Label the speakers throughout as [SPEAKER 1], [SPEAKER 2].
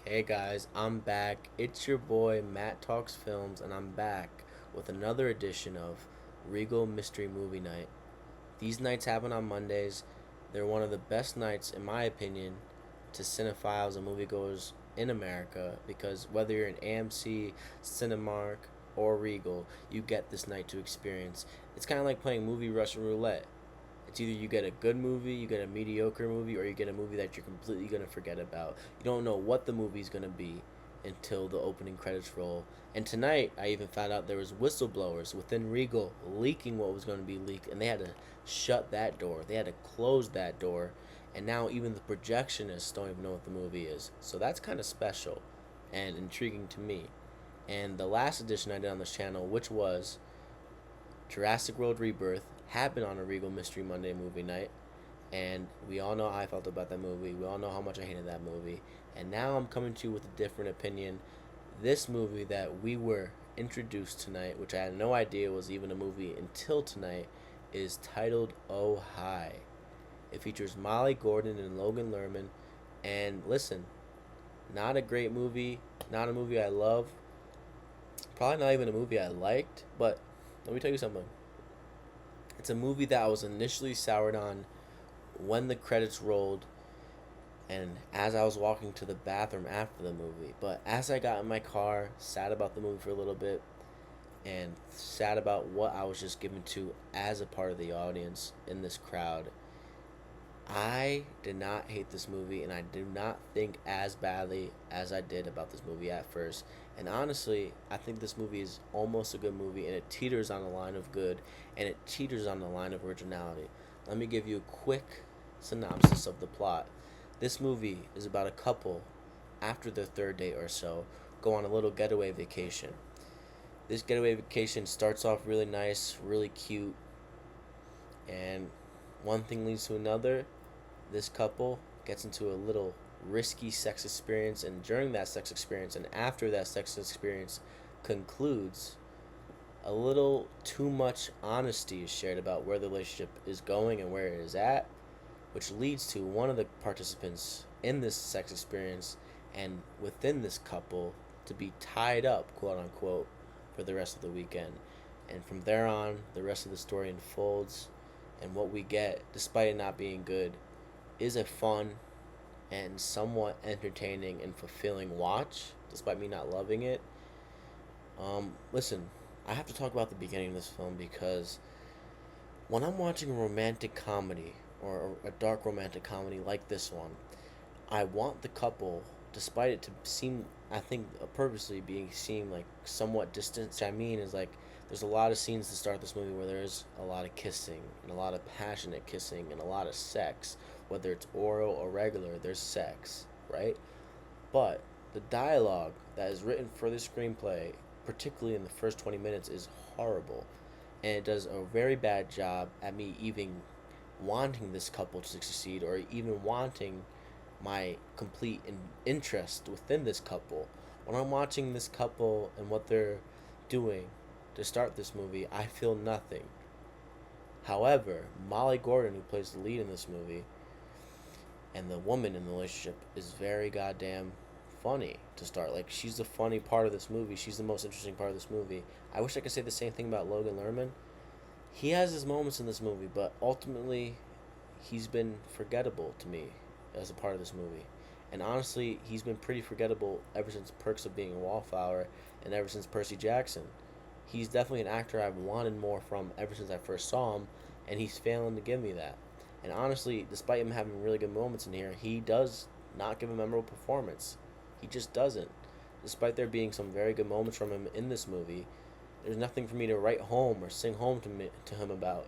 [SPEAKER 1] Hey guys, I'm back. It's your boy Matt Talks Films, and I'm back with another edition of Regal Mystery Movie Night. These nights happen on Mondays. They're one of the best nights, in my opinion, to cinephiles and moviegoers in America because whether you're in AMC, Cinemark, or Regal, you get this night to experience. It's kind of like playing movie Russian roulette. It's either you get a good movie, you get a mediocre movie, or you get a movie that you're completely going to forget about. You don't know what the movie's going to be until the opening credits roll. And tonight, I even found out there was whistleblowers within Regal leaking what was going to be leaked, and they had to shut that door. They had to close that door. And now even the projectionists don't even know what the movie is. So that's kind of special and intriguing to me. And the last edition I did on this channel, which was Jurassic World Rebirth, had been on a Regal Mystery Monday movie night, and we all know how I felt about that movie. We all know how much I hated that movie. And now I'm coming to you with a different opinion. This movie that we were introduced tonight, which I had no idea was even a movie until tonight, is titled Oh Hi. It features Molly Gordon and Logan Lerman. And listen, not a great movie, not a movie I love, probably not even a movie I liked, but let me tell you something. It's a movie that I was initially soured on when the credits rolled and as I was walking to the bathroom after the movie. But as I got in my car, sad about the movie for a little bit, and sad about what I was just given to as a part of the audience in this crowd, I did not hate this movie, and I do not think as badly as I did about this movie at first. And honestly, I think this movie is almost a good movie, and it teeters on the line of good, and it teeters on the line of originality. Let me give you a quick synopsis of the plot. This movie is about a couple, after their third date or so, go on a little getaway vacation. This getaway vacation starts off really nice, really cute, and one thing leads to another. This couple gets into a little risky sex experience, and during that sex experience and after that sex experience concludes, a little too much honesty is shared about where the relationship is going and where it is at, which leads to one of the participants in this sex experience and within this couple to be tied up, quote unquote, for the rest of the weekend. And from there on, the rest of the story unfolds, and what we get, despite it not being good, is a fun and somewhat entertaining and fulfilling watch, despite me not loving it. Listen, I have to talk about the beginning of this film because when I'm watching a romantic comedy or a dark romantic comedy like this one, I want the couple, despite it to seem, I think, purposely being seen like somewhat distant. What I mean is like there's a lot of scenes to start this movie where there's a lot of kissing and a lot of passionate kissing and a lot of sex, whether it's oral or regular. There's sex, right? But the dialogue that is written for this screenplay, particularly in the first 20 minutes, is horrible, and it does a very bad job at me even wanting this couple to succeed or even wanting my complete interest within this couple. When I'm watching this couple and what they're doing to start this movie, I feel nothing. However, Molly Gordon, who plays the lead in this movie, and the woman in the relationship is very goddamn funny to start. Like, she's the funny part of this movie. She's the most interesting part of this movie. I wish I could say the same thing about Logan Lerman. He has his moments in this movie, but ultimately, he's been forgettable to me as a part of this movie. And honestly, he's been pretty forgettable ever since Perks of Being a Wallflower and ever since Percy Jackson. He's definitely an actor I've wanted more from ever since I first saw him, and he's failing to give me that. And honestly, despite him having really good moments in here, he does not give a memorable performance. He just doesn't. Despite there being some very good moments from him in this movie, there's nothing for me to write home or sing home to him about.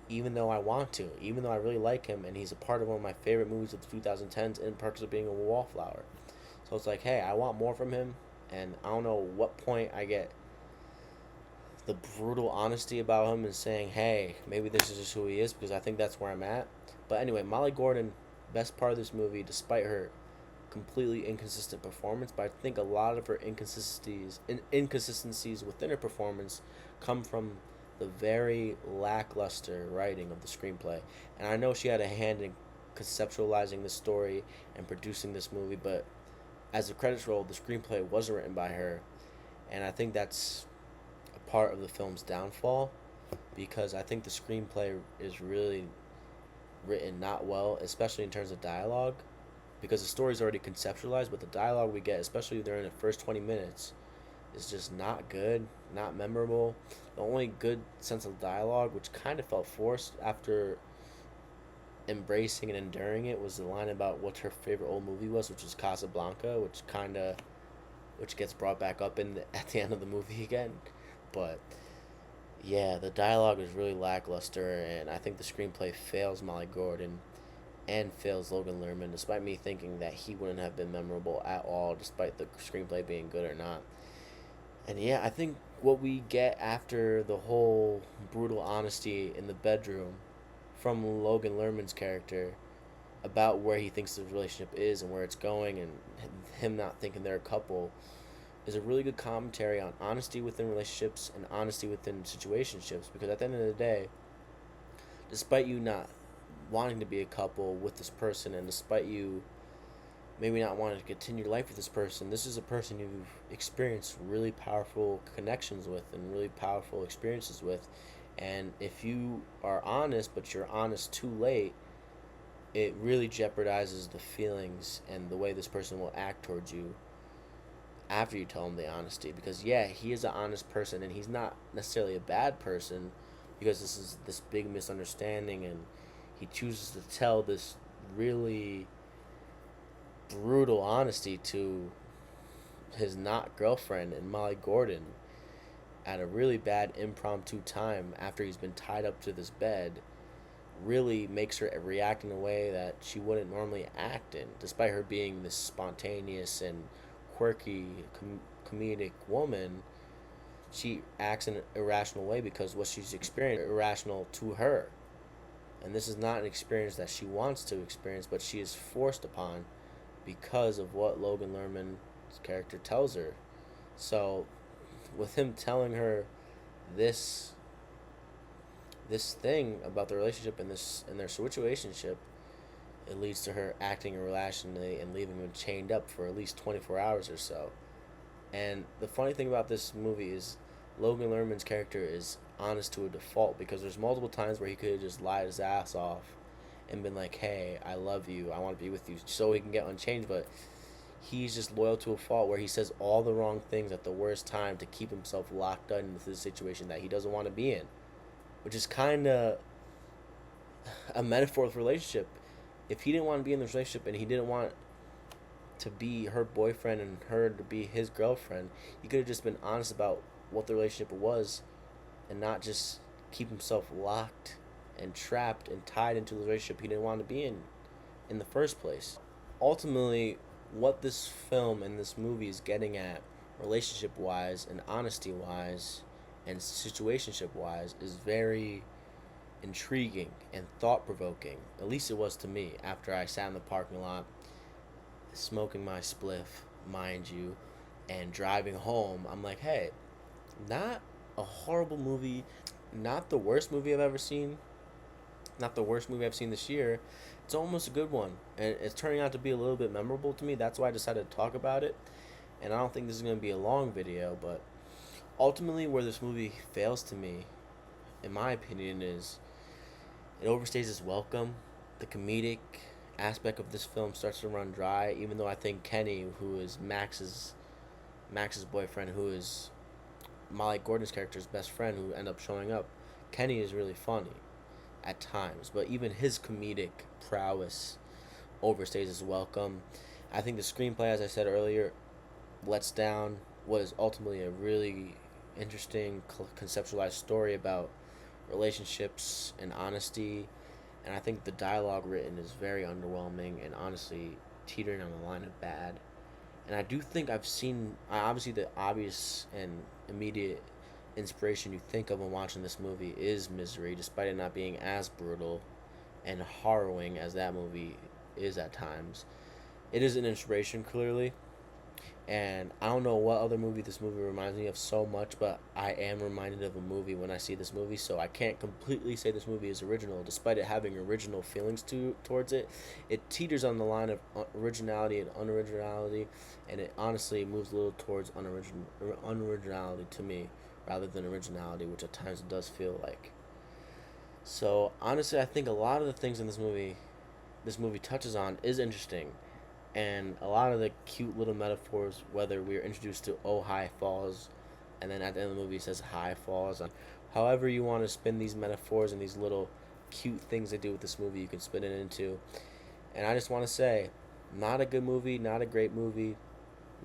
[SPEAKER 1] Even though I want to, even though I really like him, and he's a part of one of my favorite movies of the 2010s in Perks of Being a Wallflower. So it's like, hey, I want more from him, and I don't know what point I get the brutal honesty about him and saying, hey, maybe this is just who he is, because I think that's where I'm at. But anyway, Molly Gordon, best part of this movie, despite her completely inconsistent performance, but I think a lot of her inconsistencies within her performance come from the very lackluster writing of the screenplay. And I know she had a hand in conceptualizing the story and producing this movie, but as the credits roll, the screenplay wasn't written by her, and I think that's a part of the film's downfall because I think the screenplay is really written not well, especially in terms of dialogue, because the story's already conceptualized, but the dialogue we get, especially during the first 20 minutes, is just not good, not memorable. The only good sense of dialogue, which kind of felt forced after embracing and enduring it, was the line about what her favorite old movie was, which was Casablanca, which gets brought back up at the end of the movie again. But yeah, the dialogue is really lackluster, and I think the screenplay fails Molly Gordon and fails Logan Lerman, despite me thinking that he wouldn't have been memorable at all, despite the screenplay being good or not. And yeah, I think what we get after the whole brutal honesty in the bedroom from Logan Lerman's character about where he thinks the relationship is and where it's going, and him not thinking they're a couple, is a really good commentary on honesty within relationships and honesty within situationships. Because at the end of the day, despite you not wanting to be a couple with this person, and despite you maybe not wanting to continue your life with this person, this is a person you've experienced really powerful connections with and really powerful experiences with. And if you are honest, but you're honest too late, it really jeopardizes the feelings and the way this person will act towards you after you tell him the honesty. Because yeah, he is an honest person, and he's not necessarily a bad person, because this is this big misunderstanding, and he chooses to tell this really brutal honesty to his not girlfriend and Molly Gordon at a really bad impromptu time after he's been tied up to this bed, really makes her react in a way that she wouldn't normally act in, despite her being this spontaneous and quirky comedic woman. She acts in an irrational way because what she's experiencing is irrational to her, and this is not an experience that she wants to experience, but she is forced upon because of what Logan Lerman's character tells her. So with him telling her this thing about the relationship and their situationship, it leads to her acting irrationally and leaving him chained up for at least 24 hours or so. And the funny thing about this movie is Logan Lerman's character is honest to a default, because there's multiple times where he could have just lied his ass off and been like, hey, I love you, I want to be with you, so he can get unchanged. But he's just loyal to a fault, where he says all the wrong things at the worst time to keep himself locked into the situation that he doesn't want to be in, which is kind of a metaphor for relationship. If he didn't want to be in this relationship and he didn't want to be her boyfriend and her to be his girlfriend, he could have just been honest about what the relationship was and not just keep himself locked and trapped and tied into the relationship he didn't want to be in the first place. Ultimately, what this film and this movie is getting at, relationship wise and honesty wise and situationship wise, is very intriguing and thought provoking. At least it was to me after I sat in the parking lot smoking my spliff, mind you, and driving home. I'm like, hey, not a horrible movie, not the worst movie I've ever seen, not the worst movie I've seen this year. It's almost a good one, and it's turning out to be a little bit memorable to me. That's why I decided to talk about it. And I don't think this is going to be a long video, but ultimately where this movie fails to me, in my opinion, is it overstays its welcome. The comedic aspect of this film starts to run dry, even though I think Kenny, who is Max's boyfriend, who is Molly Gordon's character's best friend, who end up showing up, Kenny is really funny at times, but even his comedic prowess overstays his welcome. I think the screenplay, as I said earlier, lets down what is ultimately a really interesting conceptualized story about relationships and honesty. And I think the dialogue written is very underwhelming and honestly teetering on the line of bad. And I do think obviously the obvious and immediate inspiration you think of when watching this movie is Misery, despite it not being as brutal and harrowing as that movie is at times. It is an inspiration, clearly, And I don't know what other movie this movie reminds me of so much, but I am reminded of a movie when I see this movie, so I can't completely say this movie is original, despite it having original feelings towards it. It teeters on the line of originality and unoriginality, and it honestly moves a little towards unoriginality to me, rather than originality, which at times it does feel like. So honestly, I think a lot of the things in this movie touches on is interesting, and a lot of the cute little metaphors, whether we're introduced to oh high falls, and then at the end of the movie it says high falls, and however you want to spin these metaphors and these little cute things they do with this movie, you can spin it into. And I just want to say, not a good movie, not a great movie,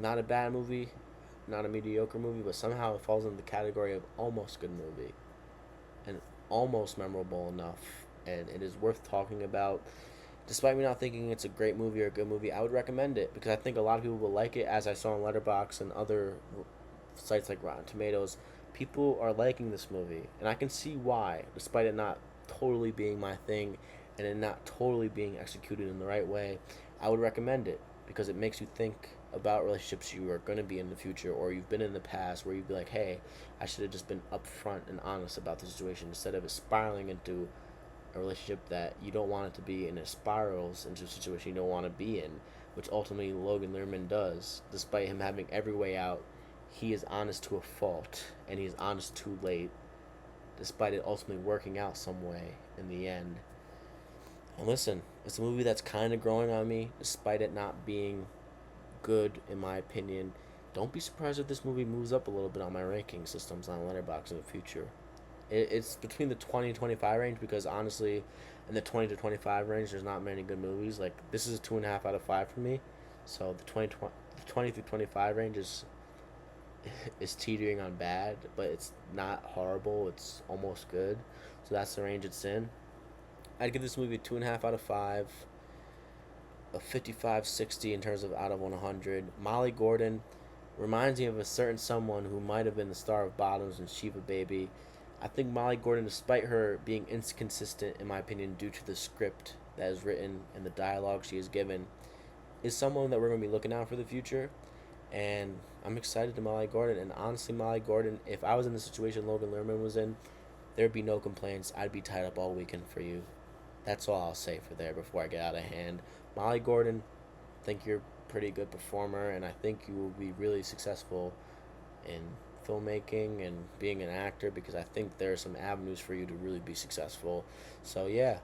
[SPEAKER 1] not a bad movie, not a mediocre movie, but somehow it falls in the category of almost good movie and almost memorable enough, and it is worth talking about. Despite me not thinking it's a great movie or a good movie, I would recommend it because I think a lot of people will like it. As I saw on Letterboxd and other sites like Rotten Tomatoes, people are liking this movie, and I can see why, despite it not totally being my thing and it not totally being executed in the right way. I would recommend it because it makes you think about relationships you are going to be in the future or you've been in the past where you'd be like, hey, I should have just been upfront and honest about the situation instead of it spiraling into a relationship that you don't want it to be, and it spirals into a situation you don't want to be in, which ultimately Logan Lerman does. Despite him having every way out, he is honest to a fault, and he is honest too late, despite it ultimately working out some way in the end. And listen, it's a movie that's kind of growing on me, despite it not being good in my opinion. Don't be surprised if this movie moves up a little bit on my ranking systems on Letterboxd in the future. It's between the 20 and 25 range because honestly, in the 20 to 25 range, there's not many good movies. Like, this is a 2.5 out of 5 for me. So the 20 through 25 range is teetering on bad, but it's not horrible. It's almost good. So that's the range it's in. I'd give this movie a 2.5 out of 5, a 55/60 in terms of out of 100. Molly Gordon reminds me of a certain someone who might have been the star of Bottoms and Shiva Baby. I think Molly Gordon, despite her being inconsistent, in my opinion, due to the script that is written and the dialogue she is given, is someone that we're going to be looking out for the future. And I'm excited to Molly Gordon. And honestly, Molly Gordon, if I was in the situation Logan Lerman was in, there'd be no complaints. I'd be tied up all weekend for you. That's all I'll say for there before I get out of hand. Molly Gordon, I think you're a pretty good performer, and I think you will be really successful in filmmaking and being an actor because I think there are some avenues for you to really be successful. So yeah,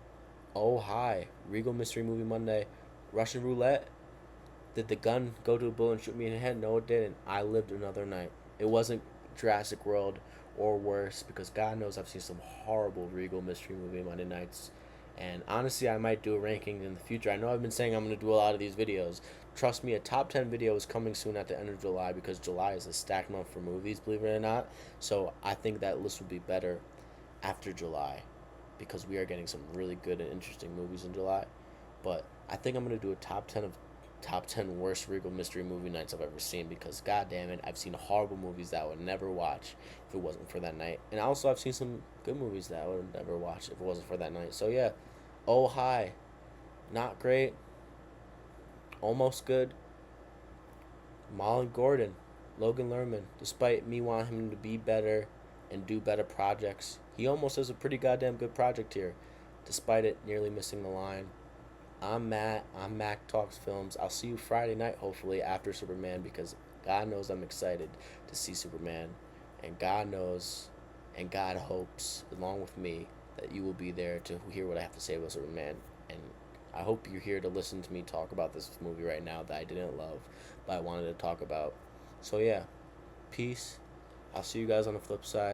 [SPEAKER 1] oh hi, Regal Mystery Movie Monday, Russian roulette. Did the gun go to a bullet and shoot me in the head? No, it didn't. I lived another night. It wasn't Jurassic World or worse because God knows I've seen some horrible Regal Mystery Movie Monday nights. And honestly, I might do a ranking in the future. I know I've been saying I'm going to do a lot of these videos. Trust me, a top 10 video is coming soon at the end of July because July is a stacked month for movies, believe it or not. So I think that list will be better after July because we are getting some really good and interesting movies in July. But I think I'm going to do a top 10 of top 10 worst Regal Mystery Movie nights I've ever seen because god damn it, I've seen horrible movies that I would never watch if it wasn't for that night. And also I've seen some good movies that I would never watch if it wasn't for that night. So yeah, oh hi, not great, almost good. Molly Gordon, Logan Lerman, despite me wanting him to be better and do better projects, he almost does a pretty goddamn good project here, despite it nearly missing the line. I'm Matt. I'm Mac Talks Films. I'll see you Friday night, hopefully, after Superman, because God knows I'm excited to see Superman. And God knows and God hopes, along with me, that you will be there to hear what I have to say about Superman. And I hope you're here to listen to me talk about this movie right now that I didn't love, but I wanted to talk about. So, yeah, peace. I'll see you guys on the flip side.